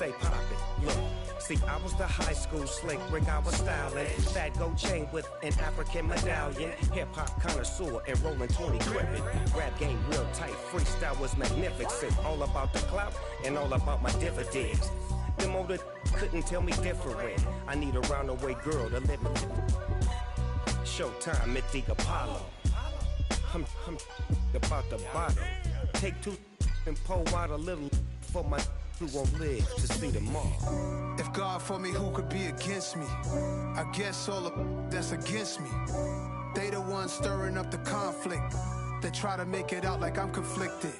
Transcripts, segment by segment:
stay poppin'. Look, see, I was the high school slick Rick, I was styling. Fat gold chain with an African medallion. Hip-hop connoisseur and rolling 20 gripping. Rap game real tight, freestyle was magnificent. All about the clout and all about my dividends. Them older couldn't tell me different. I need a roundaway girl to live in. Showtime at the Apollo. I'm about the bottom. Take two and pour out a little for my who won't live to see tomorrow. If God for me, who could be against me? I guess all the that's against me. They the ones stirring up the conflict. They try to make it out like I'm conflicted.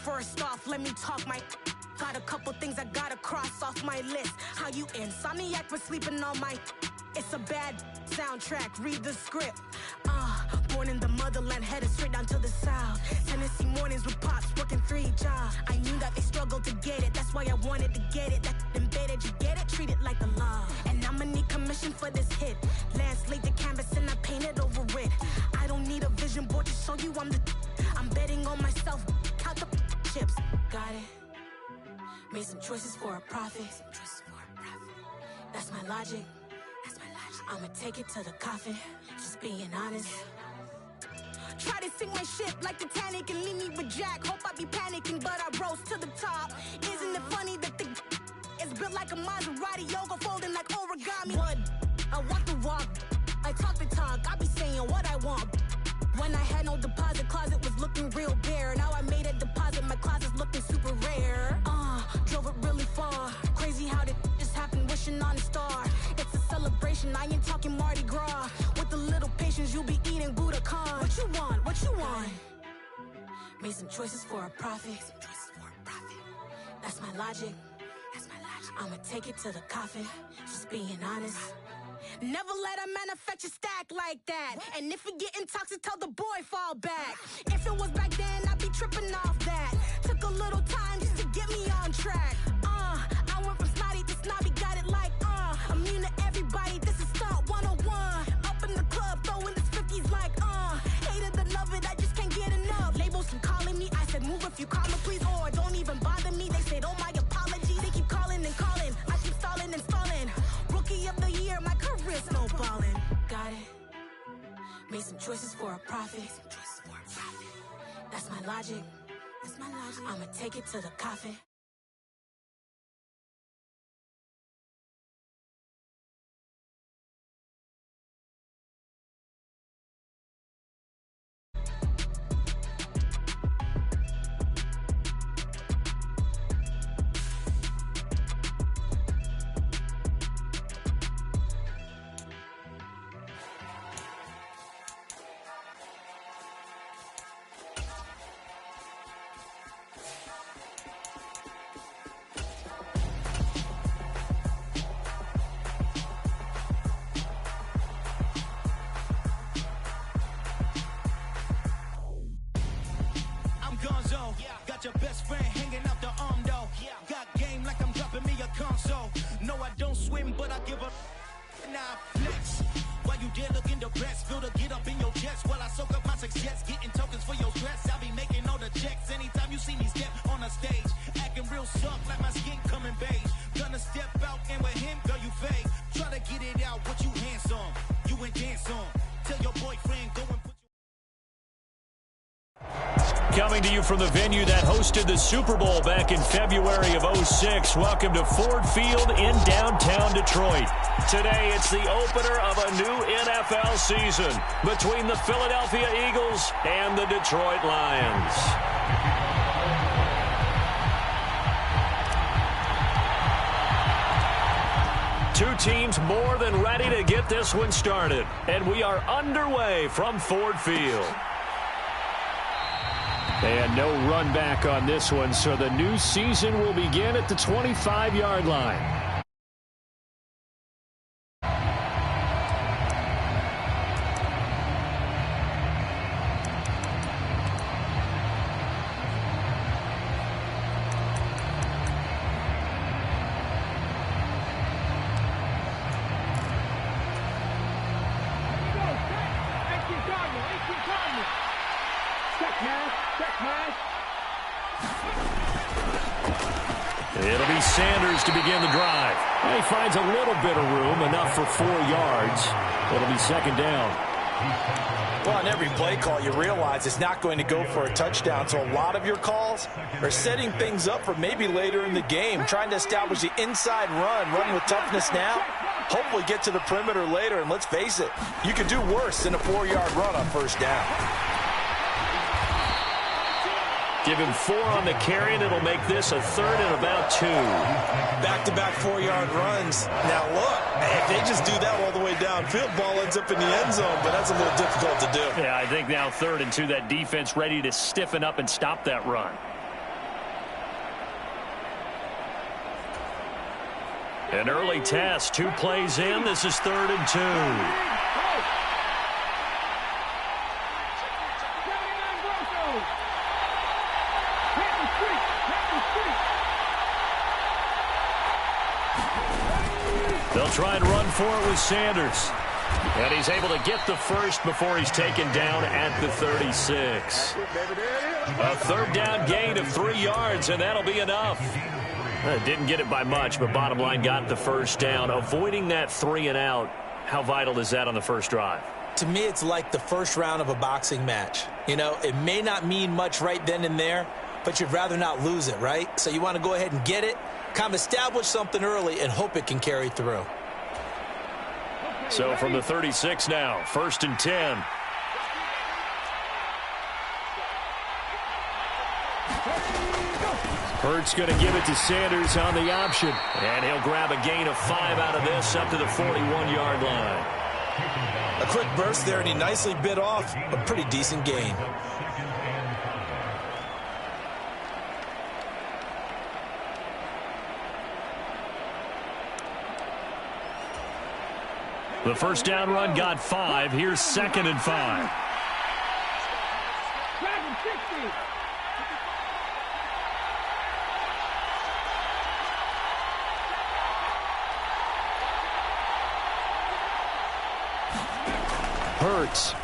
First off, let me talk my. Got a couple things I gotta cross off my list. How you insomniac for sleeping on my. It's a bad soundtrack, read the script. Born in the motherland, headed straight down to the south. Tennessee mornings with pops, working 3 jobs. I knew that they struggled to get it, that's why I wanted to get it. That embedded, you get it, treat it like a law. And I'ma need commission for this hit. Lance laid the canvas and I painted over it. I don't need a vision board to show you I'm betting on myself, count the chips. Got it. Made some choices for a profit. That's my logic. I'ma take it to the coffin, just being honest. Try to sink my ship like Titanic and leave me with Jack. Hope I be panicking, but I rose to the top. Isn't it funny that the is built like a Maserati, yoga folding like origami? What? I walk the walk, I talk the talk, I be saying what I want. When I had no deposit, closet was looking real bare. Now I made a deposit, my closet's looking super rare. Drove it really far. Crazy how did just happen, wishing on a star. It's a celebration, I ain't talking Mardi Gras. With a little patience, you'll be eating Budokan. What you want? What you want? Made some choices for a profit. That's my logic. I'ma take it to the coffin, just being honest. Never let a manufacture stack like that. And if it getting toxic, tell the boy fall back. If it was back then, I'd be tripping off that. Took a little time just to get me on track. I went from snotty to snobby, got it like immune to everybody, this is stunt 101. Up in the club, throwing this 50s like hate it and love it, I just can't get enough. Labels keep calling me, I said move if you call me please, or don't even bother me. They said oh my apologies, they keep calling and calling. I keep stalling and stalling. Rookie of the year, my career snowballing. Got it. Made some choices for a profit. That's my logic. I'ma take it to the coffin. Got your best friend hanging out the arm though. Got game like I'm dropping me a console. No, I don't swim, but I give a now flex. While you there looking depressed, feel to get up in your chest while I soak up my success, getting tokens for your stress. I'll be making all the checks anytime you see me step on a stage, acting real soft like my skin coming beige. Gonna step out and with him, girl, you fake. Try to get it out, what you handsome, you ain't dance on. Tell your boyfriend go and put Coming to you from the venue that hosted the Super Bowl back in February of '06. Welcome to Ford Field in downtown Detroit. Today, it's the opener of a new NFL season between the Philadelphia Eagles and the Detroit Lions. Two teams more than ready to get this one started, and we are underway from Ford Field. And no run back on this one, so the new season will begin at the 25-yard line. It'll be Sanders to begin the drive. He finds a little bit of room, enough for 4 yards. It'll be second down. Well, on every play call, you realize it's not going to go for a touchdown. So a lot of your calls are setting things up for maybe later in the game, trying to establish the inside run with toughness now, hopefully get to the perimeter later. And let's face it, you could do worse than a 4-yard run on first down. Give him 4 on the carry, and it'll make this a third and about 2. Back-to-back 4-yard runs. Now, look, if they just do that all the way downfield, ball ends up in the end zone, but that's a little difficult to do. Yeah, I think now 3rd and 2, that defense ready to stiffen up and stop that run. An early test, 2 plays in. This is 3rd and 2. They'll try and run for it with Sanders. And he's able to get the first before he's taken down at the 36. A 3rd down gain of 3 yards, and that'll be enough. Didn't get it by much, but bottom line got the first down. Avoiding that 3 and out, how vital is that on the first drive? To me, it's like the first round of a boxing match. You know, it may not mean much right then and there, but you'd rather not lose it, right? So you want to go ahead and get it, kind of establish something early, and hope it can carry through. So from the 36 now, 1st and 10. Hurts going to give it to Sanders on the option. And he'll grab a gain of 5 out of this up to the 41-yard line. A quick burst there, and he nicely bit off a pretty decent gain. The first down run got 5. Here's 2nd and 5. Hurts.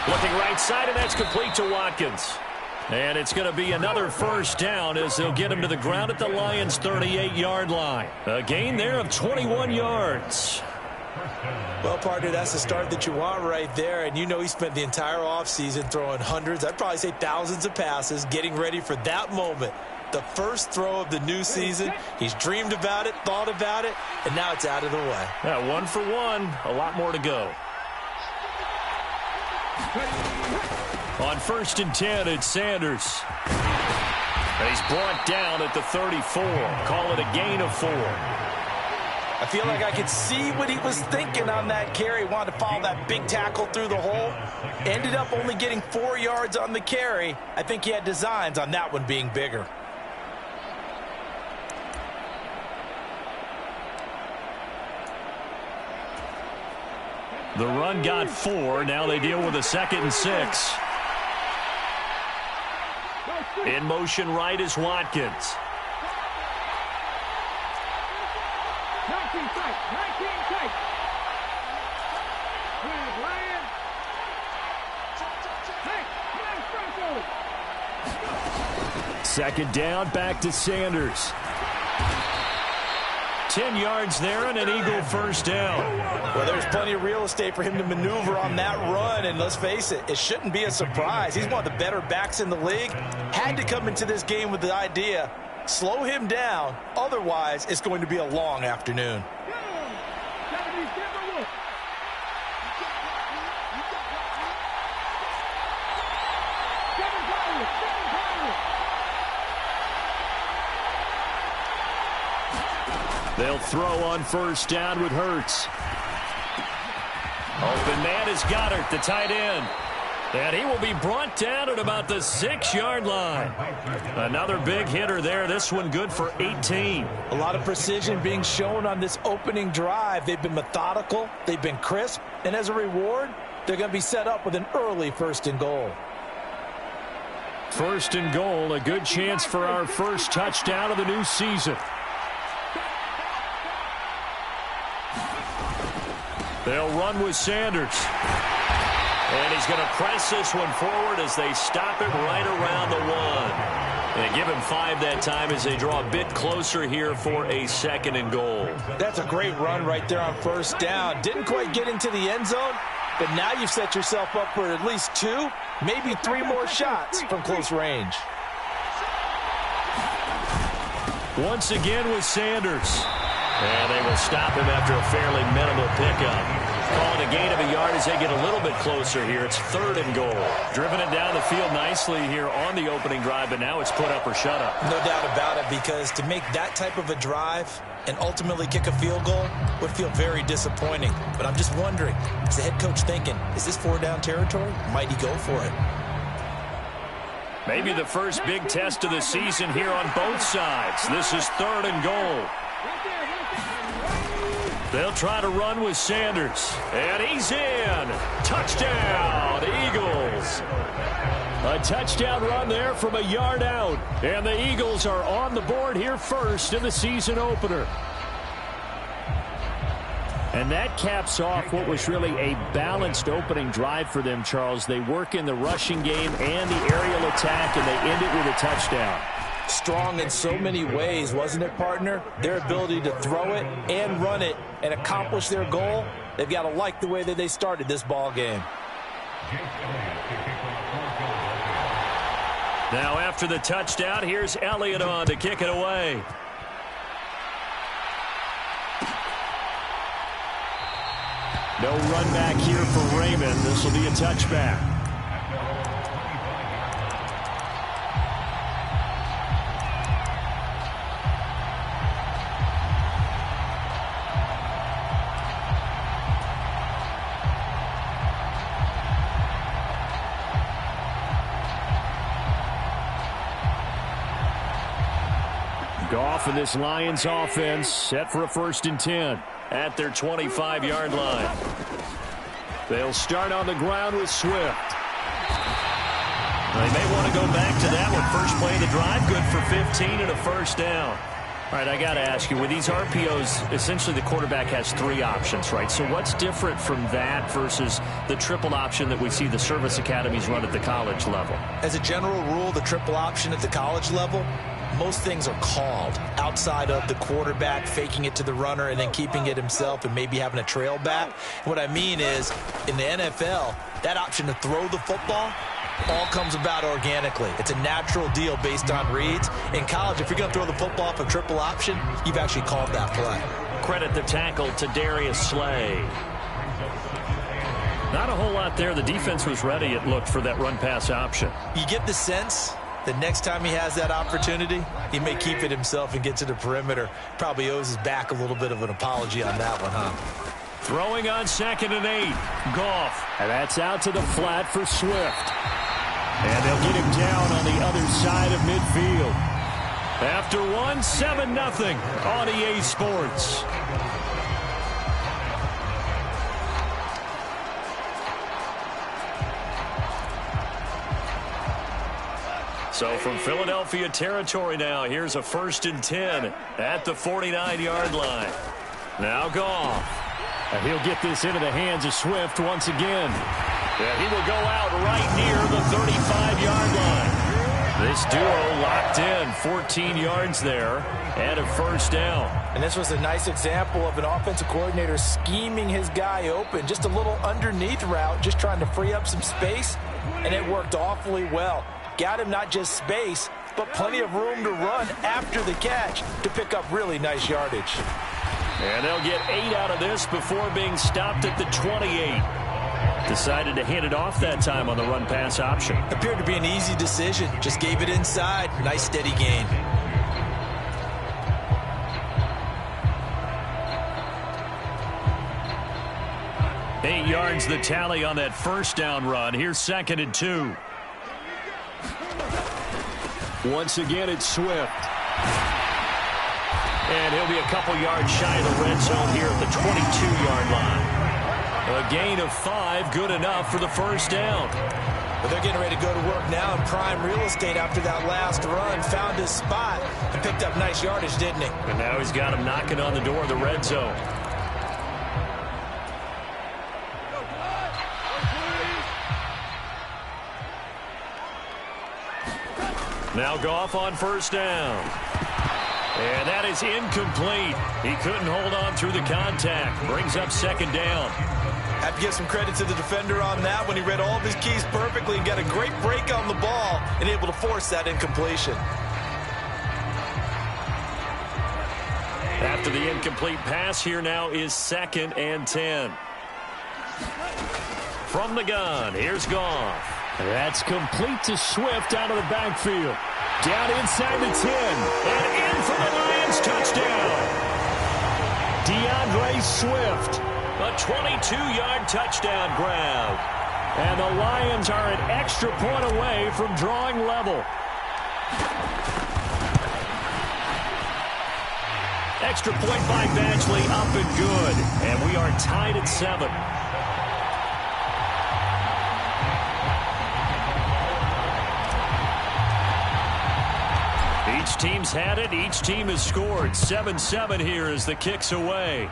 Looking right side, and that's complete to Watkins. And it's going to be another first down as they'll get him to the ground at the Lions' 38-yard line. A gain there of 21 yards. Well, partner, that's the start that you want right there. And you know he spent the entire offseason throwing hundreds, I'd probably say thousands of passes, getting ready for that moment. The first throw of the new season. He's dreamed about it, thought about it, and now it's out of the way. Yeah, 1 for 1. A lot more to go. On 1st and 10, it's Sanders. And he's brought down at the 34. Call it a gain of 4. I feel like I could see what he was thinking on that carry. Wanted to follow that big tackle through the hole. Ended up only getting 4 yards on the carry. I think he had designs on that one being bigger. The run got 4. Now they deal with a 2nd and 6. In motion right is Watkins. Second down, back to Sanders. 10 yards there and an Eagle first down. Well, there's plenty of real estate for him to maneuver on that run, and let's face it, it shouldn't be a surprise. He's one of the better backs in the league. Had to come into this game with the idea, slow him down, otherwise it's going to be a long afternoon. They'll throw on first down with Hurts. Open man is Goddard, the tight end. And he will be brought down at about the 6-yard line. Another big hitter there. This one good for 18. A lot of precision being shown on this opening drive. They've been methodical. They've been crisp. And as a reward, they're going to be set up with an early 1st and goal. 1st and goal, a good chance for our first touchdown of the new season. They'll run with Sanders. And he's going to press this one forward as they stop it right around the 1. They give him 5 that time as they draw a bit closer here for a 2nd and goal. That's a great run right there on first down. Didn't quite get into the end zone, but now you've set yourself up for at least 2, maybe 3 more shots from close range. Once again with Sanders. And they will stop him after a fairly minimal pickup. Calling a gain of a yard as they get a little bit closer here. It's 3rd and goal. Driven it down the field nicely here on the opening drive, but now it's put up or shut up. No doubt about it, because to make that type of a drive and ultimately kick a field goal would feel very disappointing. But I'm just wondering, is the head coach thinking, is this 4-down territory? Might he go for it? Maybe the first big test of the season here on both sides. This is 3rd and goal. They'll try to run with Sanders. And he's in. Touchdown, Eagles. A touchdown run there from a yard out. And the Eagles are on the board here first in the season opener. And that caps off what was really a balanced opening drive for them, Charles. They work in the rushing game and the aerial attack, and they end it with a touchdown. Strong in so many ways, wasn't it, partner? Their ability to throw it and run it and accomplish their goal, they've got to like the way that they started this ball game. Now after the touchdown, here's Elliott on to kick it away. No run back here for Raymond. This will be a touchback. Goff and this Lions offense set for a 1st and 10 at their 25-yard line. They'll start on the ground with Swift. They may want to go back to that one. First play of the drive, good for 15 and a 1st down. All right, I got to ask you, with these RPOs, essentially the quarterback has 3 options, right? So what's different from that versus the triple option that we see the service academies run at the college level? As a general rule, the triple option at the college level, most things are called outside of the quarterback faking it to the runner and then keeping it himself and maybe having a trail back. What I mean is, in the NFL, that option to throw the football all comes about organically. It's a natural deal based on reads. In college, if you're going to throw the football off a triple option, you've actually called that play. Credit the tackle to Darius Slay. Not a whole lot there. The defense was ready, it looked, for that run-pass option. You get the sense the next time he has that opportunity, he may keep it himself and get to the perimeter. Probably owes his back a little bit of an apology on that one, huh? Throwing on 2nd and 8. Goff. And that's out to the flat for Swift. And they'll get him down on the other side of midfield. After 7-0 on EA Sports. So from Philadelphia territory now, here's a 1st and 10 at the 49-yard line. Now Goff. And he'll get this into the hands of Swift once again. And he will go out right near the 35-yard line. This duo locked in, 14 yards there and a 1st down. And this was a nice example of an offensive coordinator scheming his guy open. Just a little underneath route, just trying to free up some space, and it worked awfully well. Got him not just space, but plenty of room to run after the catch to pick up really nice yardage. And they'll get 8 out of this before being stopped at the 28. Decided to hand it off that time on the run-pass option. Appeared to be an easy decision. Just gave it inside. Nice steady gain. Eight yards the tally on that 1st down run. Here's 2nd and 2. Once again, it's Swift. And he'll be a couple yards shy of the red zone here at the 22-yard line. A gain of 5, good enough for the 1st down. But they're getting ready to go to work now in prime real estate after that last run. Found his spot and picked up nice yardage, didn't he? And now he's got him knocking on the door of the red zone. Now Goff on first down. And that is incomplete. He couldn't hold on through the contact. Brings up second down. Have to give some credit to the defender on that when he read all of his keys perfectly and got a great break on the ball and able to force that incompletion. After the incomplete pass, here now is 2nd and 10. From the gun, here's Goff. That's complete to Swift out of the backfield. Down inside the 10. And in for the Lions touchdown. DeAndre Swift. A 22-yard touchdown grab. And the Lions are an extra point away from drawing level. Extra point by Badgley, up and good. And we are tied at 7. Each team's had it. Each team has scored. 7-7 here as the kick's away.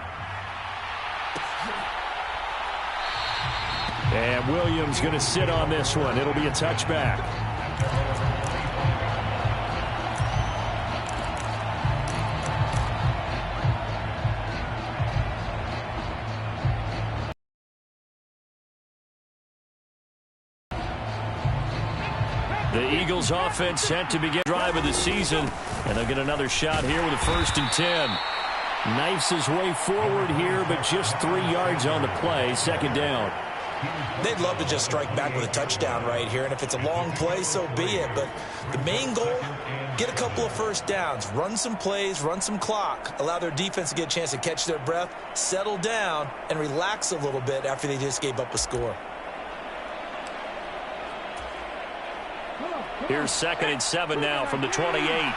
And Williams going to sit on this one. It'll be a touchback. The Eagles offense set to begin drive of the season, and they'll get another shot here with a 1st and 10. Knifes his way forward here, but just 3 yards on the play. 2nd down. They'd love to just strike back with a touchdown right here, and if it's a long play, so be it. But the main goal, get a couple of first downs, run some plays, run some clock, allow their defense to get a chance to catch their breath, settle down, and relax a little bit after they just gave up a score. Here's 2nd and 7 now from the 28.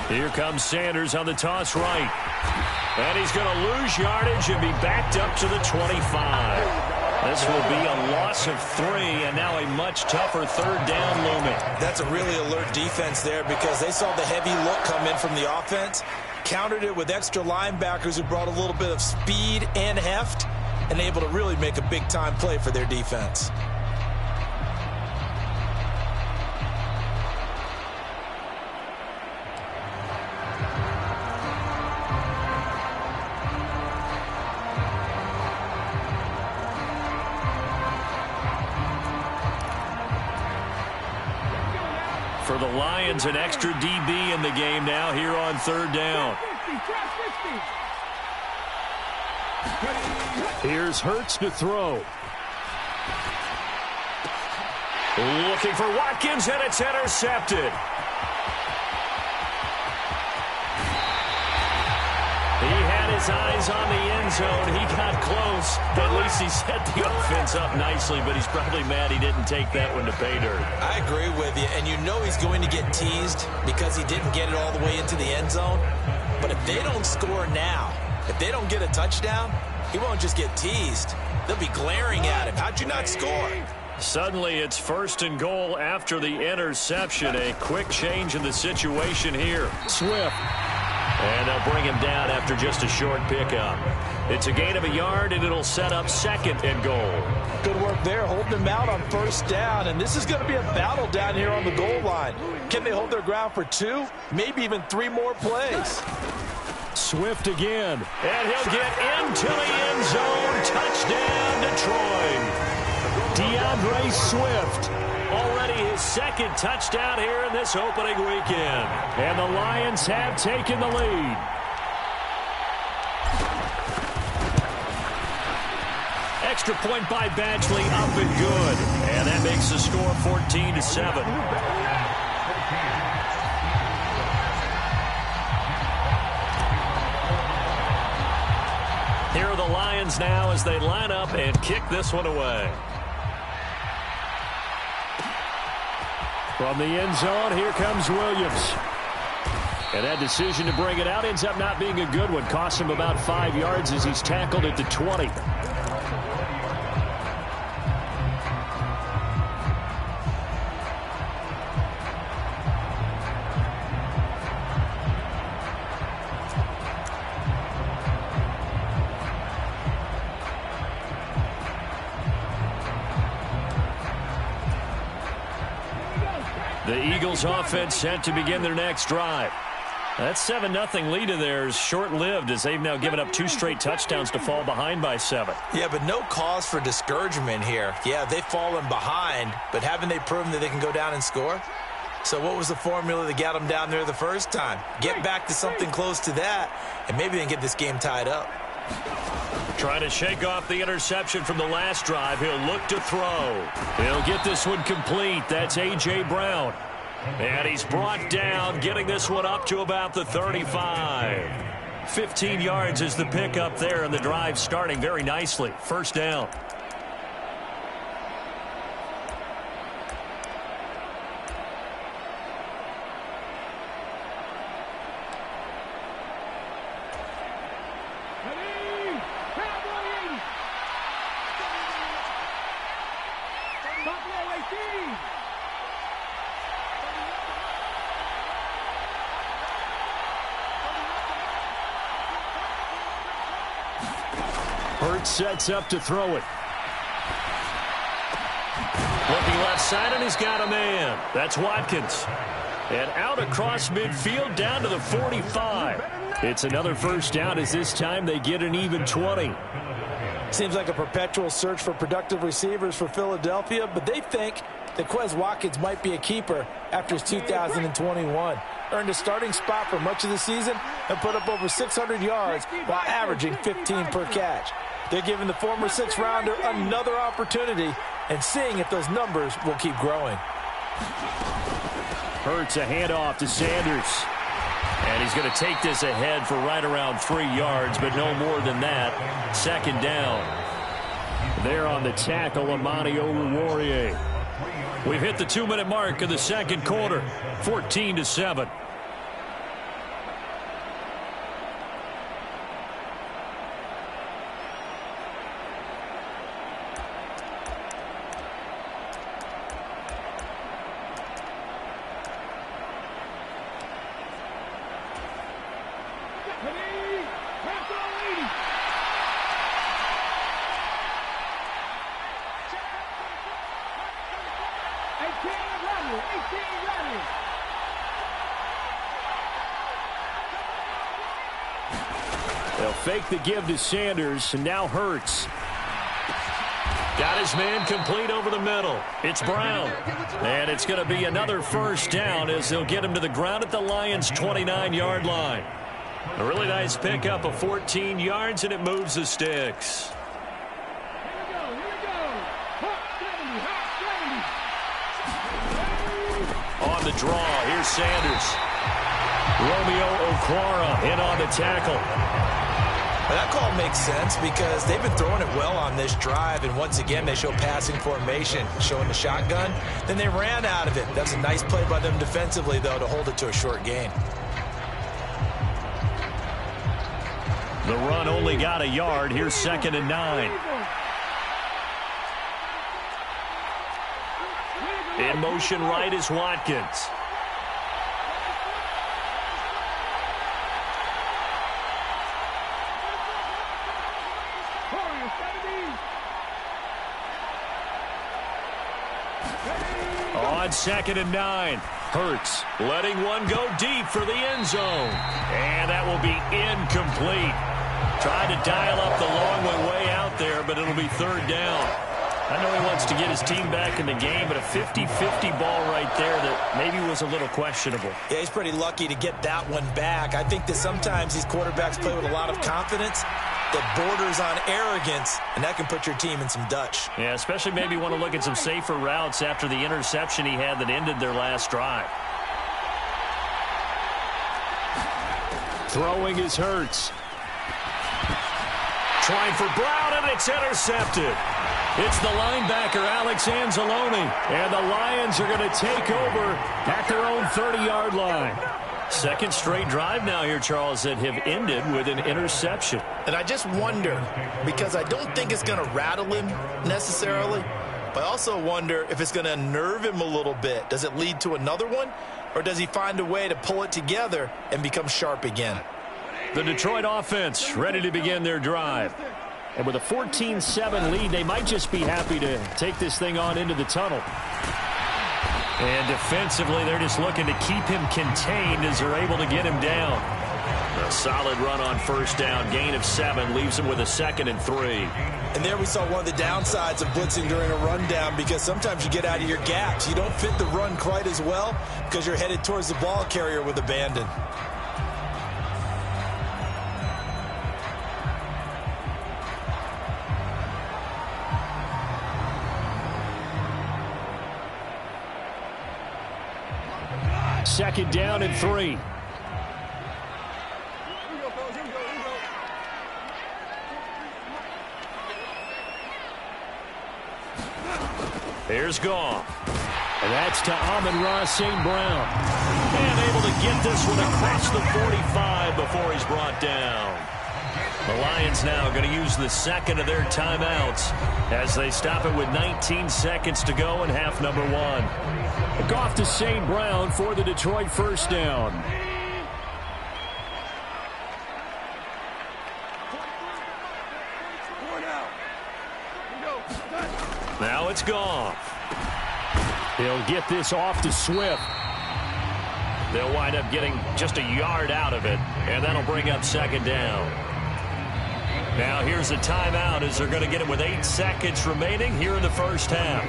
Here comes Sanders on the toss right. And he's going to lose yardage and be backed up to the 25. This will be a loss of 3, and now a much tougher 3rd down looming. That's a really alert defense there because they saw the heavy look come in from the offense, countered it with extra linebackers who brought a little bit of speed and heft, and able to really make a big-time play for their defense. For the Lions, an extra DB in the game now here on 3rd down. Here's Hurts to throw. Looking for Watkins, and it's intercepted. He had his eyes on the end zone. He got close. At least he set the offense up nicely, but he's probably mad he didn't take that one to pay dirt. I agree with you, and you know he's going to get teased because he didn't get it all the way into the end zone. But if they don't score now, if they don't get a touchdown, he won't just get teased. They'll be glaring at him. How'd you not score? Suddenly, it's 1st and goal after the interception. A quick change in the situation here. Swift. And they'll bring him down after just a short pickup. It's a gain of a yard, and it'll set up 2nd and goal. Good work there, holding him out on 1st down. And this is going to be a battle down here on the goal line. Can they hold their ground for 2, maybe even 3 more plays? Swift again. And he'll get into the end zone. Touchdown, Detroit. DeAndre Swift. Already his 2nd touchdown here in this opening weekend. And the Lions have taken the lead. Extra point by Badgley, up and good. And that makes the score 14-7. Here are the Lions now as they line up and kick this one away. From the end zone, here comes Williams. And that decision to bring it out ends up not being a good one. Costs him about 5 yards as he's tackled at the 20. The Eagles offense set to begin their next drive. That 7-0 lead of theirs short-lived as they've now given up 2 straight touchdowns to fall behind by 7. Yeah, but no cause for discouragement here. Yeah, they've fallen behind, but haven't they proven that they can go down and score? So what was the formula that got them down there the first time? Get back to something close to that, and maybe they can get this game tied up. Trying to shake off the interception from the last drive. He'll look to throw. He'll get this one complete. That's A.J. Brown. And he's brought down, getting this one up to about the 35. 15 yards is the pickup there, and the drive starting very nicely. First down. Sets up to throw it. Looking left side, and he's got a man. That's Watkins. And out across midfield down to the 45. It's another first down as this time they get an even 20. Seems like a perpetual search for productive receivers for Philadelphia, but they think that Quez Watkins might be a keeper after his 2021. Earned a starting spot for much of the season and put up over 600 yards while averaging 15 per catch. They're giving the former 6th-rounder another opportunity and seeing if those numbers will keep growing. Hurts a handoff to Sanders. And he's going to take this ahead for right around 3 yards, but no more than that. Second down. There on the tackle, Amani Oruwariye. We've hit the 2-minute mark of the second quarter. 14-7. They'll fake the give to Sanders, and now Hurts. Got his man complete over the middle. It's Brown. And it's going to be another first down as they'll get him to the ground at the Lions' 29-yard line. A really nice pickup of 14 yards, and it moves the sticks. On the draw, here's Sanders. Romeo Okwara in on the tackle. That call makes sense because they've been throwing it well on this drive, and once again they show passing formation, showing the shotgun. Then they ran out of it. That's a nice play by them defensively, though, to hold it to a short gain. The run only got a yard. Here's 2nd and 9. In motion right is Watkins. On 2nd and 9, Hurts letting one go deep for the end zone. And that will be incomplete. Trying to dial up the long one way out there, but it'll be 3rd down. I know he wants to get his team back in the game, but a 50-50 ball right there that maybe was a little questionable. Yeah, he's pretty lucky to get that one back. I think that sometimes these quarterbacks play with a lot of confidence that borders on arrogance, and that can put your team in some Dutch. Yeah, especially maybe want to look at some safer routes after the interception he had that ended their last drive. Throwing is Hurts. Trying for Brown, and it's intercepted. It's the linebacker, Alex Anzalone, and the Lions are going to take over at their own 30-yard line. Second straight drive now here, Charles, that have ended with an interception. And I just wonder, because I don't think it's going to rattle him necessarily, but I also wonder if it's going to unnerve him a little bit. Does it lead to another one, or does he find a way to pull it together and become sharp again? The Detroit offense ready to begin their drive. And with a 14-7 lead, they might just be happy to take this thing on into the tunnel. And defensively, they're just looking to keep him contained as they're able to get him down. A solid run on first down. Gain of 7 leaves him with a 2nd and 3. And there we saw one of the downsides of blitzing during a rundown, because sometimes you get out of your gaps. You don't fit the run quite as well because you're headed towards the ball carrier with abandon. Second down and 3. Here's Goff. And that's to Amon-Ra St. Brown. And able to get this one across the 45 before he's brought down. The Lions now going to use the second of their timeouts as they stop it with 19 seconds to go in half number 1. Goff to St. Brown for the Detroit first down. Now it's Goff. He'll get this off to Swift. They'll wind up getting just a yard out of it, and that'll bring up second down. Now here's a timeout as they're going to get it with 8 seconds remaining here in the first half.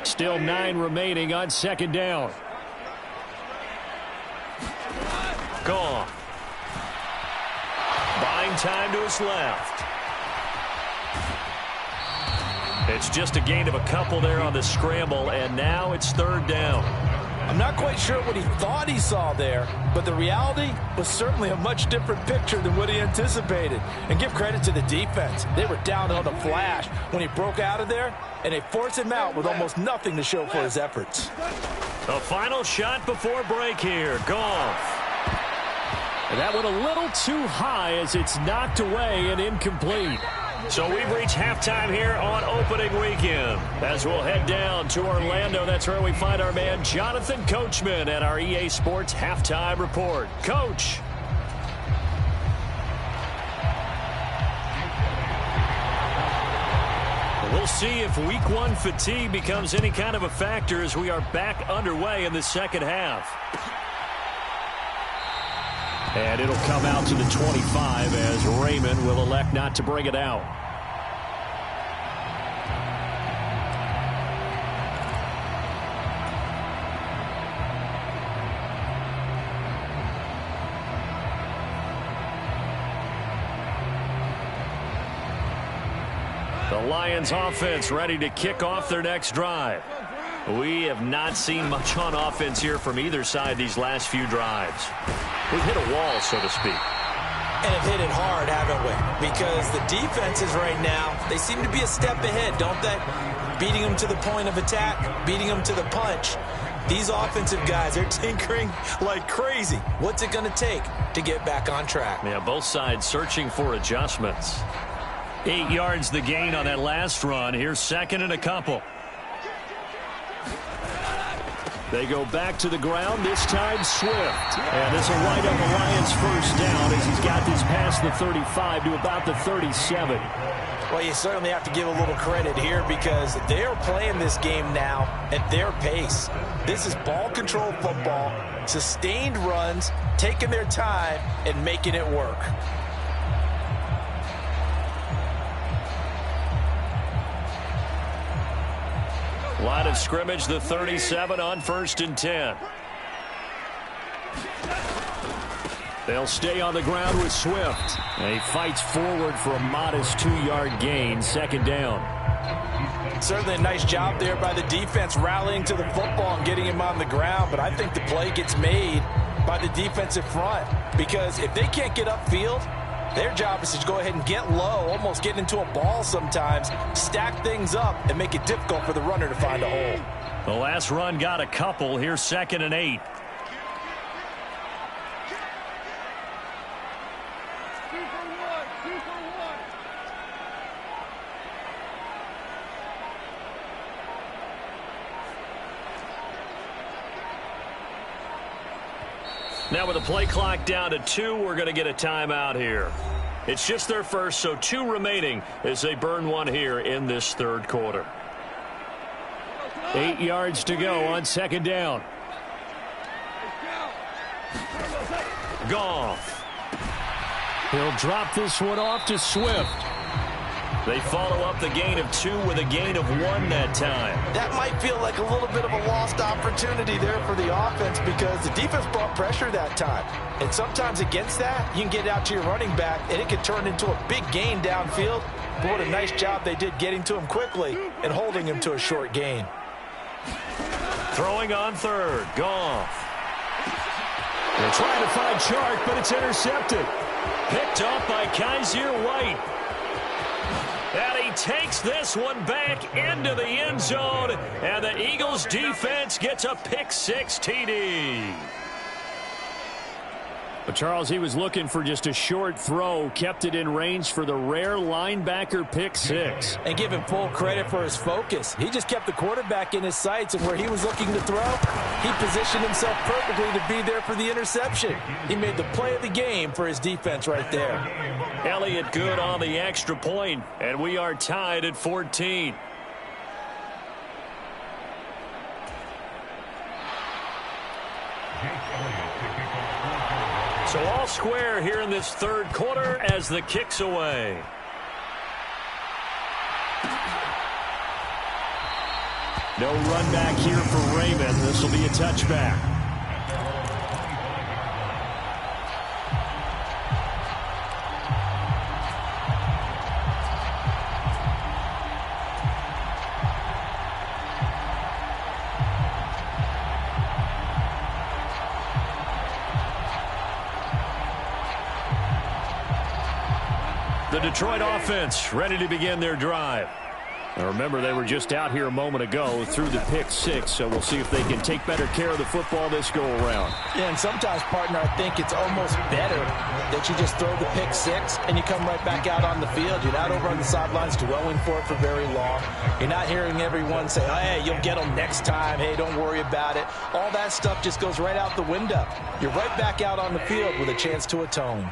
Still 9 remaining on second down. Goff. Buying time to his left. It's just a gain of a couple there on the scramble, and now it's third down. I'm not quite sure what he thought he saw there, but the reality was certainly a much different picture than what he anticipated. And give credit to the defense. They were down on the flash when he broke out of there, and they forced him out with almost nothing to show for his efforts. A final shot before break here. Goff. And that went a little too high as it's knocked away and incomplete. So we've reached halftime here on opening weekend. As we'll head down to Orlando, that's where we find our man Jonathan Coachman at our EA Sports Halftime Report. Coach. We'll see if week 1 fatigue becomes any kind of a factor as we are back underway in the second half. And it'll come out to the 25 as Raymond will elect not to bring it out. The Lions offense ready to kick off their next drive. We have not seen much on offense here from either side these last few drives. We've hit a wall, so to speak. And have hit it hard, haven't we? Because the defenses right now, they seem to be a step ahead, don't they? Beating them to the point of attack, beating them to the punch. These offensive guys, they're tinkering like crazy. What's it going to take to get back on track? Yeah, both sides searching for adjustments. 8 yards the gain on that last run. Here's second and a couple. They go back to the ground, this time Swift. And this will wind up the Lions first down as he's got this past the 35 to about the 37. Well, you certainly have to give a little credit here because they're playing this game now at their pace. This is ball control football, sustained runs, taking their time and making it work. Line of scrimmage, the 37 on 1st and 10. They'll stay on the ground with Swift. And he fights forward for a modest 2-yard gain, second down. Certainly a nice job there by the defense rallying to the football and getting him on the ground. But I think the play gets made by the defensive front because if they can't get upfield, their job is to go ahead and get low, almost get into a ball sometimes, stack things up, and make it difficult for the runner to find a hole. The last run got a couple. Here's 2nd and 8. Now with the play clock down to 2, we're going to get a timeout here. It's just their first, so 2 remaining as they burn one here in this third quarter. 8 yards to go on second down. Goff. He'll drop this one off to Swift. They follow up the gain of 2 with a gain of 1 that time. That might feel like a little bit of a lost opportunity there for the offense because the defense brought pressure that time. And sometimes against that, you can get out to your running back, and it can turn into a big gain downfield. But what a nice job they did getting to him quickly and holding him to a short gain. Throwing on third, Goff. They're trying to find Chark, but it's intercepted. Picked off by Kaiser White. And he takes this one back into the end zone. And the Eagles defense gets a pick-6 TD. But Charles, he was looking for just a short throw, kept it in range for the rare linebacker pick-6. And give him full credit for his focus. He just kept the quarterback in his sights, and where he was looking to throw, he positioned himself perfectly to be there for the interception. He made the play of the game for his defense right there. Elliott good on the extra point, and we are tied at 14. So all square here in this third quarter as the kick's away. No run back here for Raymond. This will be a touchback. The Detroit offense ready to begin their drive. Now remember, they were just out here a moment ago through the pick-6, so we'll see if they can take better care of the football this go-around. Yeah, and sometimes, partner, I think it's almost better that you just throw the pick-6 and you come right back out on the field. You're not over on the sidelines dwelling for it for very long. You're not hearing everyone say, oh, hey, you'll get them next time. Hey, don't worry about it. All that stuff just goes right out the window. You're right back out on the field with a chance to atone.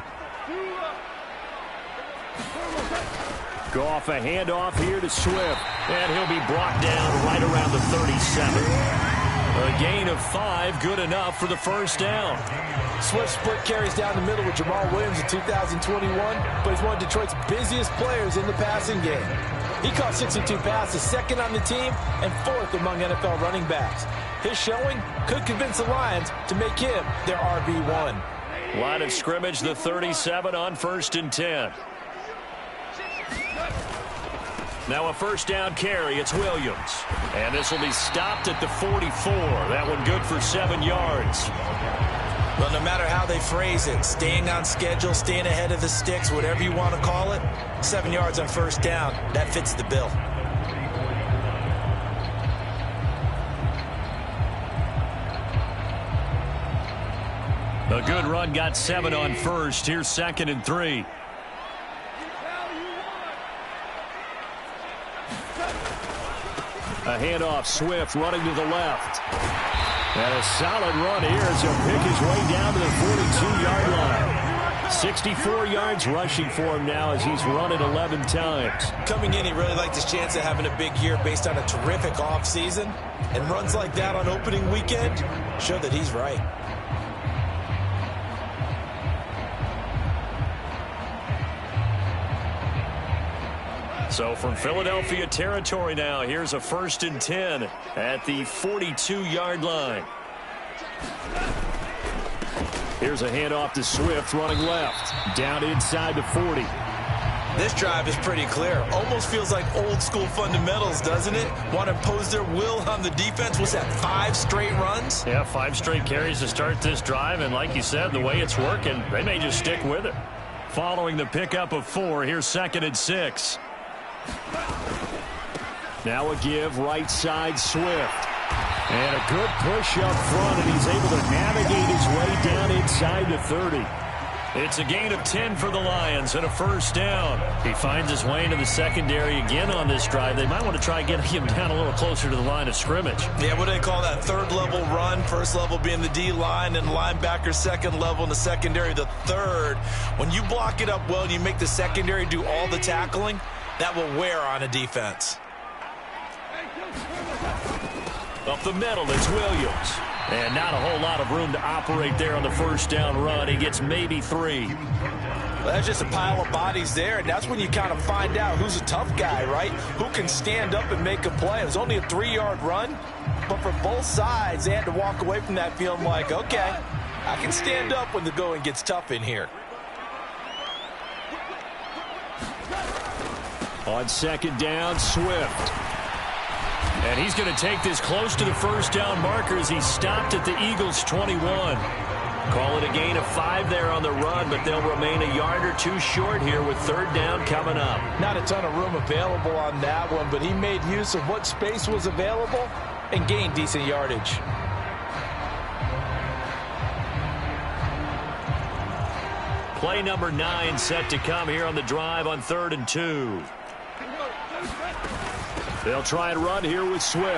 Goff, a handoff here to Swift. And he'll be brought down right around the 37. A gain of 5, good enough for the first down. Swift split carries down the middle with Jamal Williams in 2021, but he's one of Detroit's busiest players in the passing game. He caught 62 passes, second on the team, and 4th among NFL running backs. His showing could convince the Lions to make him their RB1. Line of scrimmage, the 37 on 1st and 10. Now a first down carry. It's Williams. And this will be stopped at the 44. That one good for 7 yards. Well, no matter how they phrase it, staying on schedule, staying ahead of the sticks, whatever you want to call it, 7 yards on first down, that fits the bill. A good run, got 7 on first. Here's 2nd and 3. A handoff, Swift running to the left. And a solid run here as he'll pick his way down to the 42-yard line. 64 yards rushing for him now as he's run it 11 times. Coming in, he really liked his chance of having a big year based on a terrific offseason. And runs like that on opening weekend show that he's right. So from Philadelphia territory now, here's a 1st and 10 at the 42-yard line. Here's a handoff to Swift running left. Down inside the 40. This drive is pretty clear. Almost feels like old school fundamentals, doesn't it? Want to impose their will on the defense. What's that, 5 straight runs? Yeah, 5 straight carries to start this drive. And like you said, the way it's working, they may just stick with it. Following the pickup of 4, here's 2nd and 6. Now a give, right side, Swift. And a good push up front, and he's able to navigate his way down inside the 30. It's a gain of 10 for the Lions and a first down. He finds his way into the secondary again on this drive. They might want to try getting him down a little closer to the line of scrimmage. Yeah, what do they call that? Third level run, first level being the D-line, and linebacker second level in the secondary, the third. When you block it up well and you make the secondary do all the tackling, that will wear on a defense. Up the middle, it's Williams. And not a whole lot of room to operate there on the first down run. He gets maybe 3. Well, that's just a pile of bodies there, and that's when you kind of find out who's a tough guy, right? Who can stand up and make a play. It was only a 3-yard run, but for both sides, they had to walk away from that feeling like, okay, I can stand up when the going gets tough in here. On second down, Swift. And he's going to take this close to the first down marker as he stopped at the Eagles' 21. Call it a gain of 5 there on the run, but they'll remain a yard or 2 short here with third down coming up. Not a ton of room available on that one, but he made use of what space was available and gained decent yardage. Play number 9 set to come here on the drive on 3rd and 2. They'll try and run here with Swift.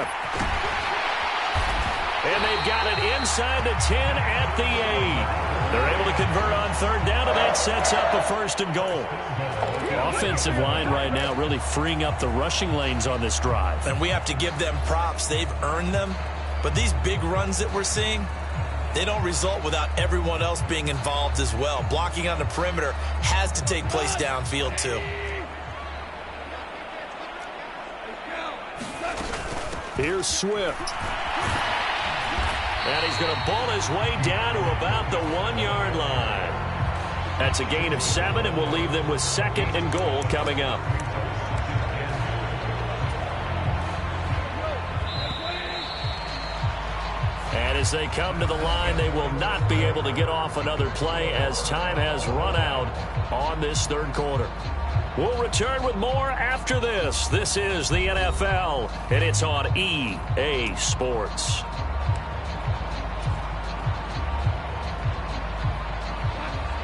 And they've got it inside the 10 at the 8. They're able to convert on third down, and that sets up a 1st and goal. The offensive line right now really freeing up the rushing lanes on this drive. And we have to give them props. They've earned them. But these big runs that we're seeing, they don't result without everyone else being involved as well. Blocking on the perimeter has to take place downfield too. Here's Swift. And he's going to ball his way down to about the 1-yard line. That's a gain of 7, and we'll leave them with 2nd and goal coming up. And as they come to the line, they will not be able to get off another play as time has run out on this 3rd quarter. We'll return with more after this. This is the NFL, and it's on EA Sports.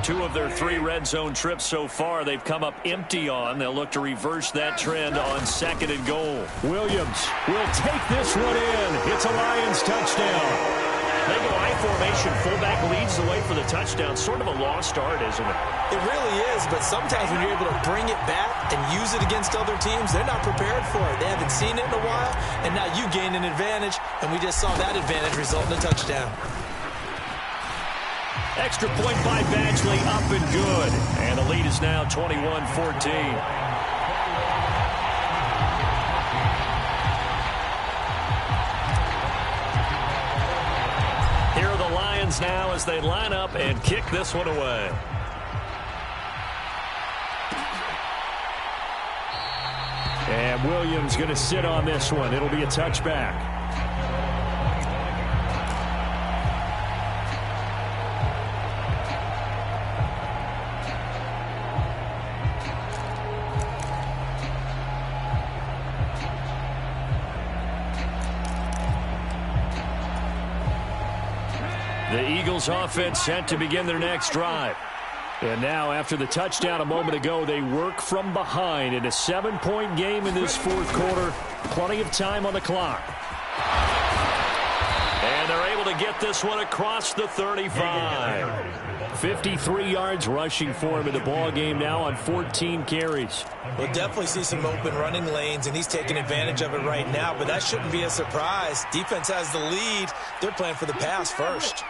Two of their 3 red zone trips so far, they've come up empty on. They'll look to reverse that trend on 2nd and goal. Williams will take this one in. It's a Lions touchdown. They go I formation. Fullback leads the way for the touchdown. Sort of a lost art, isn't it? It really is, but sometimes when you're able to bring it back and use it against other teams, they're not prepared for it. They haven't seen it in a while, and now you gain an advantage, and we just saw that advantage result in a touchdown. Extra point by Badgley, up and good. And the lead is now 21-14. Here are the Lions now as they line up and kick this one away. And Williams going to sit on this one. It'll be a touchback. The Eagles offense set to begin their next drive. And now, after the touchdown a moment ago, they work from behind in a 7-point game in this 4th quarter. Plenty of time on the clock. And they're able to get this one across the 35. 53 yards rushing for him in the ball game now on 14 carries. We'll definitely see some open running lanes, and he's taking advantage of it right now, but that shouldn't be a surprise. Defense has the lead. They're playing for the pass first.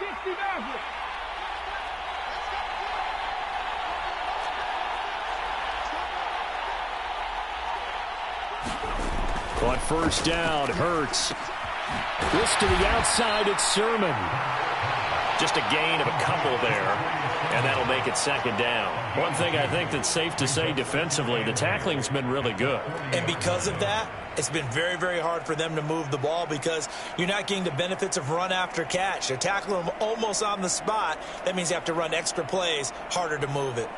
On first down, Hurts. This to the outside, it's Sermon. Just a gain of a couple there, and that'll make it 2nd down. One thing I think that's safe to say defensively, the tackling's been really good. And because of that, it's been very, very hard for them to move the ball because you're not getting the benefits of run after catch. They're tackling them almost on the spot. That means you have to run extra plays, harder to move it.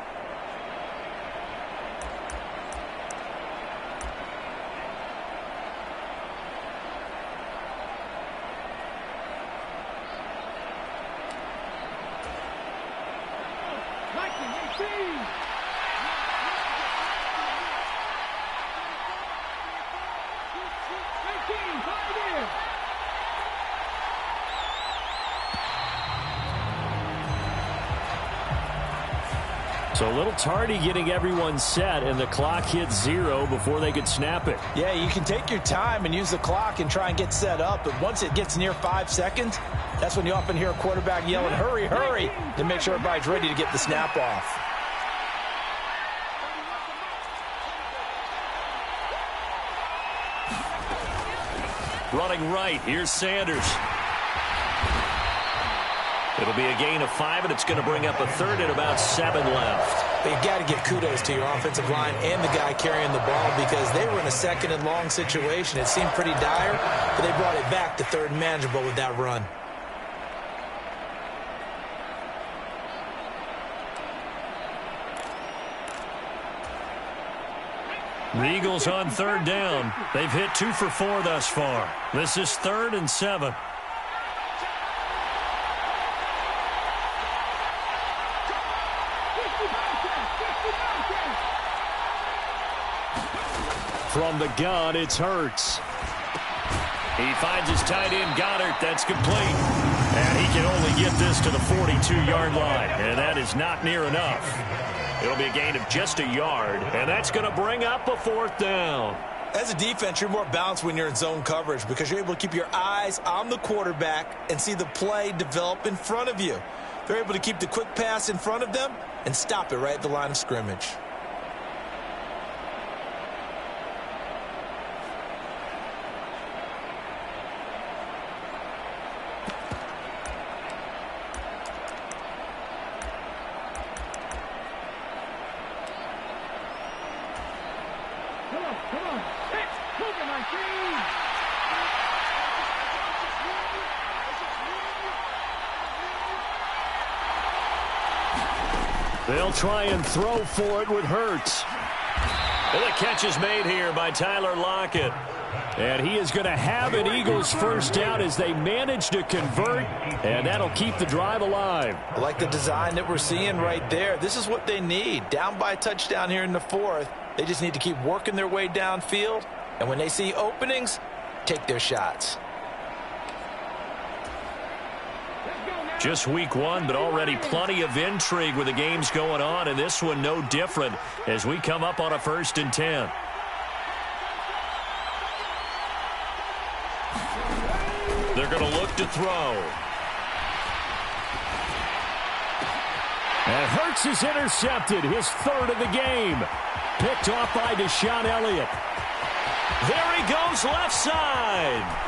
So a little tardy getting everyone set, and the clock hit 0 before they could snap it. Yeah, you can take your time and use the clock and try and get set up, but once it gets near 5 seconds, that's when you often hear a quarterback yelling, hurry, hurry, to make sure everybody's ready to get the snap off. Running right, here's Sanders. It'll be a gain of 5, and it's going to bring up a third and about 7 left. You've got to give kudos to your offensive line and the guy carrying the ball because they were in a second and long situation. It seemed pretty dire, but they brought it back to third and manageable with that run. The Eagles on third down. They've hit 2 for 4 thus far. This is 3rd and 7. From the gun, it's Hurts. He finds his tight end, Goddard. That's complete. And he can only get this to the 42-yard line. And that is not near enough. It'll be a gain of just a yard. And that's going to bring up a 4th down. As a defense, you're more balanced when you're in zone coverage because you're able to keep your eyes on the quarterback and see the play develop in front of you. They're able to keep the quick pass in front of them and stop it right at the line of scrimmage. They'll try and throw for it with Hurts. And the catch is made here by Tyler Lockett. And he is going to have an Eagles first down as they manage to convert, and that'll keep the drive alive. I like the design that we're seeing right there. This is what they need. Down by a touchdown here in the 4th. They just need to keep working their way downfield, and when they see openings, take their shots. Just week 1, but already plenty of intrigue with the games going on, and this one no different as we come up on a 1st and 10. They're going to look to throw. And Hurts is intercepted, his 3rd of the game. Picked off by Deshaun Elliott. There he goes, left side.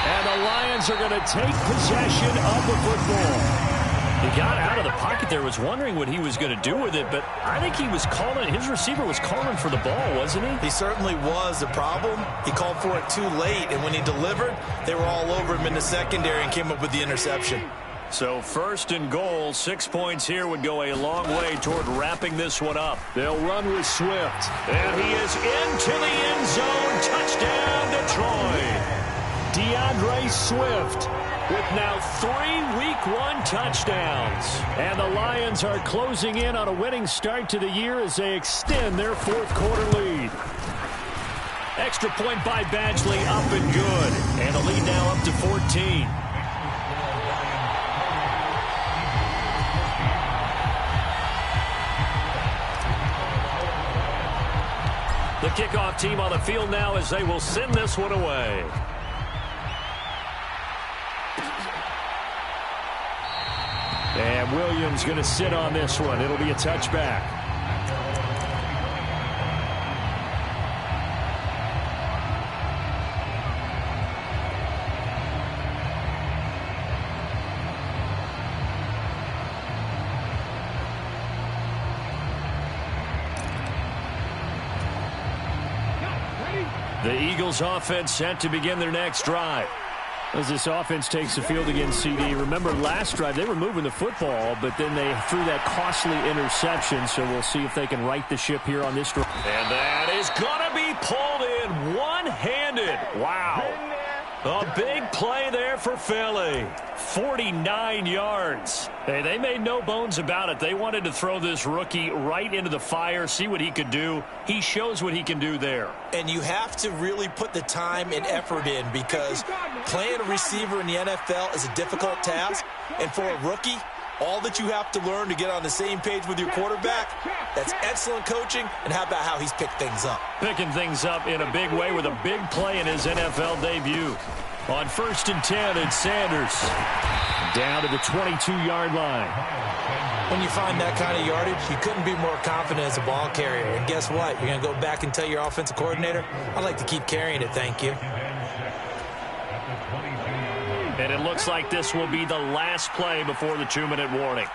And the Lions are going to take possession of the football. He got out of the pocket there, was wondering what he was going to do with it, but I think he was calling, his receiver was calling for the ball, wasn't he? He certainly was. The problem, he called for it too late, and when he delivered, they were all over him in the secondary and came up with the interception. So 1st and goal, 6 points here would go a long way toward wrapping this one up. They'll run with Swift. And he is into the end zone. Touchdown, Detroit. DeAndre Swift with now 3 Week 1 touchdowns. And the Lions are closing in on a winning start to the year as they extend their 4th quarter lead. Extra point by Badgley, up and good. And the lead now up to 14. The kickoff team on the field now as they will send this one away. And Williams going to sit on this one. It'll be a touchback. The Eagles offense set to begin their next drive. As this offense takes the field against CD, remember last drive they were moving the football, but then they threw that costly interception, so we'll see if they can right the ship here on this drive. And that is going to be pulled in one-handed. Wow. A big play there for Philly. 49 yards. Hey, they made no bones about it. They wanted to throw this rookie right into the fire, see what he could do. He shows what he can do there. And you have to really put the time and effort in, because playing a receiver in the NFL is a difficult task. And for a rookie, all that you have to learn to get on the same page with your quarterback, that's excellent coaching. And how about how he's picked things up? Picking things up in a big way with a big play in his NFL debut. On 1st and 10, it's Sanders. Down to the 22-yard line. When you find that kind of yardage, you couldn't be more confident as a ball carrier. And guess what? You're going to go back and tell your offensive coordinator, I'd like to keep carrying it, thank you. And it looks like this will be the last play before the 2-minute warning.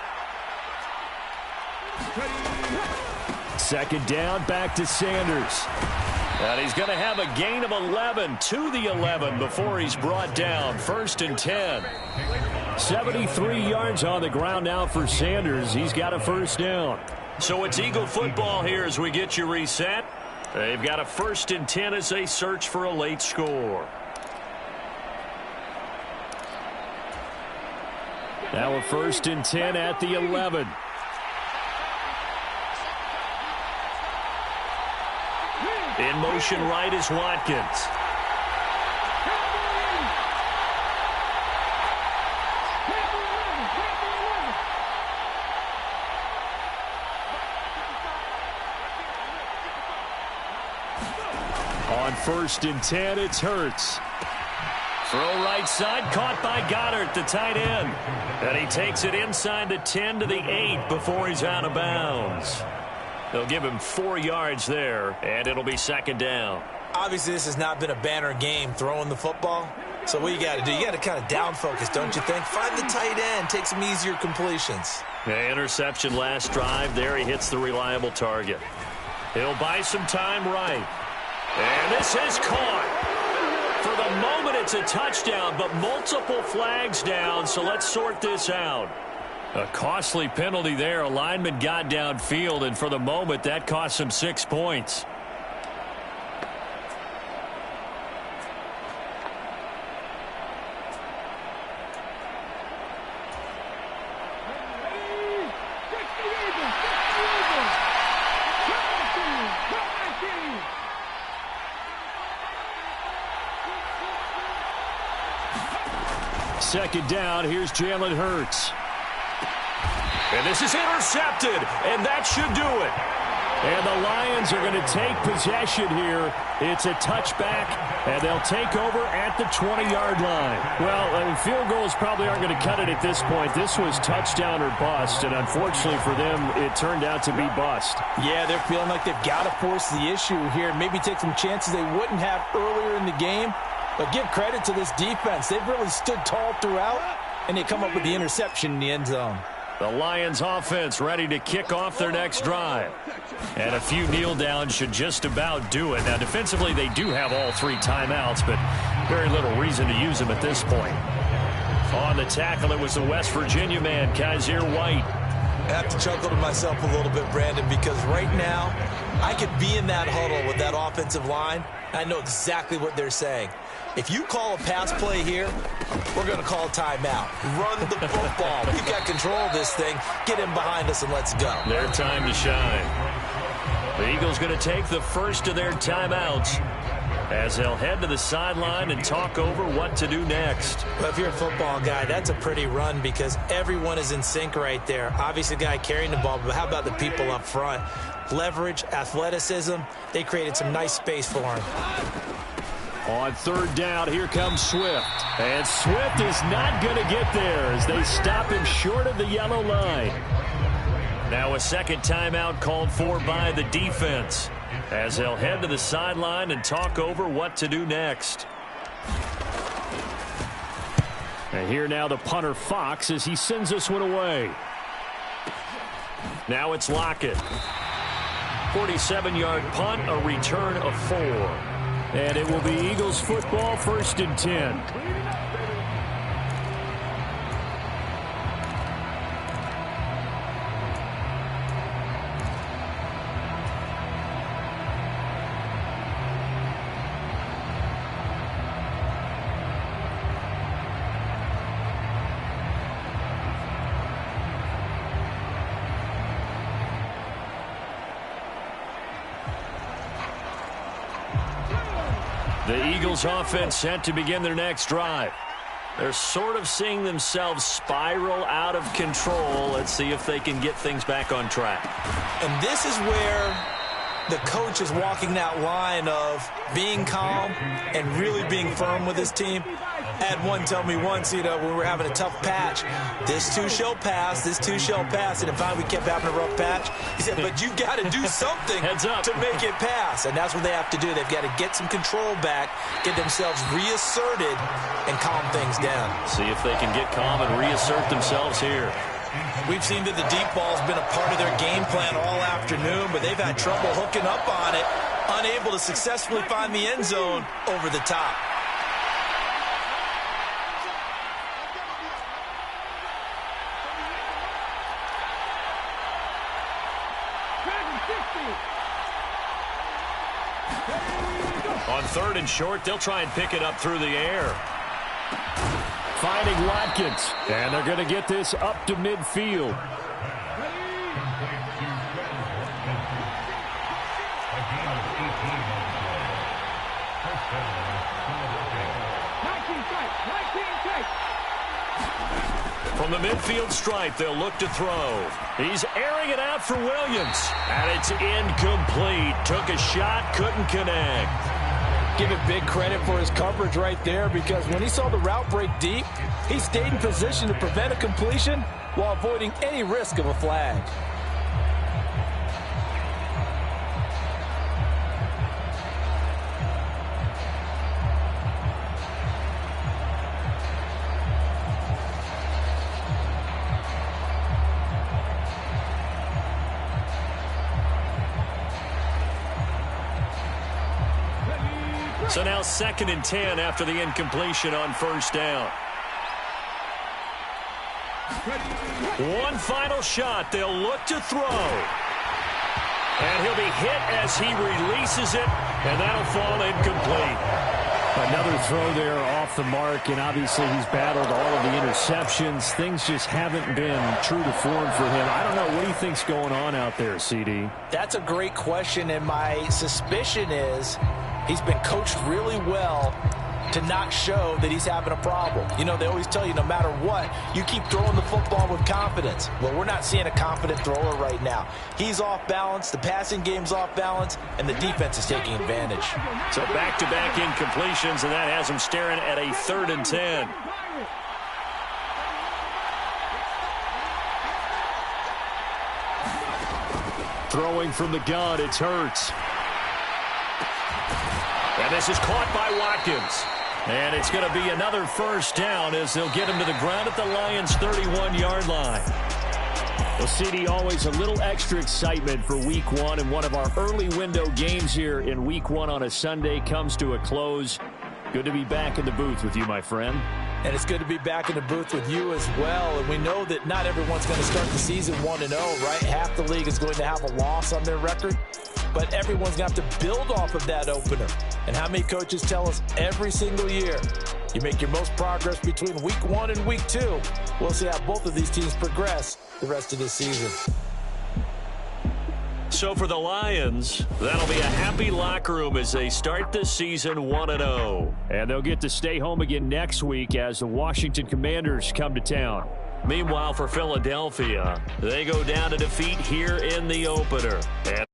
2nd down, back to Sanders. And he's going to have a gain of 11 to the 11 before he's brought down. 1st and 10. 73 yards on the ground now for Sanders. He's got a 1st down. So it's Eagle football here as we get you reset. They've got a 1st and 10 as they search for a late score. Now a 1st and 10 at the 11. In motion right is Watkins. On 1st and 10, it's Hurts. Throw right side, caught by Goddard, the tight end. And he takes it inside the 10 to the 8 before he's out of bounds. They'll give him 4 yards there, and it'll be 2nd down. Obviously, this has not been a banner game throwing the football. So what you got to do, you got to kind of down focus, don't you think? Find the tight end, take some easier completions. Yeah, interception last drive. There he hits the reliable target. He'll buy some time right. And this is caught. For the moment, it's a touchdown, but multiple flags down, so let's sort this out. A costly penalty there. A lineman got downfield, and for the moment, that cost him 6 points. Second down, here's Jalen Hurts. And this is intercepted, and that should do it. And the Lions are going to take possession here. It's a touchback, and they'll take over at the 20-yard line. Well, field goals probably aren't going to cut it at this point. This was touchdown or bust, and unfortunately for them, it turned out to be bust. Yeah, they're feeling like they've got to force the issue here, maybe take some chances they wouldn't have earlier in the game. But give credit to this defense. They've really stood tall throughout, and they come up with the interception in the end zone. The Lions offense ready to kick off their next drive. And a few kneel downs should just about do it. Now, defensively, they do have all 3 timeouts, but very little reason to use them at this point. On the tackle, it was the West Virginia man, Kaiser White. I have to chuckle to myself a little bit, Brandon, because right now, I could be in that huddle with that offensive line. I know exactly what they're saying. If you call a pass play here, we're going to call a timeout. Run the football. We've got control of this thing. Get in behind us and let's go. Their time to shine. The Eagles going to take the first of their timeouts as they'll head to the sideline and talk over what to do next. Well, if you're a football guy, that's a pretty run because everyone is in sync right there. Obviously, the guy carrying the ball, but how about the people up front? Leverage, athleticism, they created some nice space for him. On 3rd down, here comes Swift. And Swift is not going to get there as they stop him short of the yellow line. Now a second timeout called for by the defense as they'll head to the sideline and talk over what to do next. And here now the punter Fox as he sends this one away. Now it's Lockett. 47-yard punt, a return of 4. And it will be Eagles football, 1st and 10. The Eagles offense set to begin their next drive. They're sort of seeing themselves spiral out of control. Let's see if they can get things back on track. And this is where the coach is walking that line of being calm and really being firm with his team. I had one tell me once, when we were having a tough patch, this too shall pass, this too shall pass. And finally we kept having a rough patch. He said, but you got to do something to make it pass. And that's what they have to do. They've got to get some control back, get themselves reasserted, and calm things down. See if they can get calm and reassert themselves here. We've seen that the deep ball's been a part of their game plan all afternoon, but they've had trouble hooking up on it, unable to successfully find the end zone over the top. On 3rd and short, they'll try and pick it up through the air. Finding Watkins, and they're going to get this up to midfield. From the midfield stripe, they'll look to throw. He's airing it out for Williams, and it's incomplete. Took a shot, couldn't connect. Give it big credit for his coverage right there, because when he saw the route break deep, he stayed in position to prevent a completion while avoiding any risk of a flag. So now 2nd and 10 after the incompletion on 1st down. One final shot. They'll look to throw. And he'll be hit as he releases it, and that'll fall incomplete. Another throw there off the mark, and obviously he's battled all of the interceptions. Things just haven't been true to form for him. I don't know. What do you think's going on out there, CD? That's a great question, and my suspicion is he's been coached really well to not show that he's having a problem. They always tell you no matter what, you keep throwing the football with confidence. Well, we're not seeing a confident thrower right now. He's off balance, the passing game's off balance, and the defense is taking advantage. So back-to-back incompletions, and that has him staring at a 3rd and 10. Throwing from the gun, it's Hurts. And this is caught by Watkins. And it's going to be another 1st down as they'll get him to the ground at the Lions' 31-yard line. Well, CD, always a little extra excitement for Week 1, and one of our early window games here in Week 1 on a Sunday comes to a close. Good to be back in the booth with you, my friend. And it's good to be back in the booth with you as well. And we know that not everyone's going to start the season 1-0, right? Half the league is going to have a loss on their record. But everyone's going to have to build off of that opener. And how many coaches tell us every single year, you make your most progress between Week 1 and Week 2. We'll see how both of these teams progress the rest of this season. So for the Lions, that'll be a happy locker room as they start this season 1-0. And they'll get to stay home again next week as the Washington Commanders come to town. Meanwhile, for Philadelphia, they go down to defeat here in the opener. And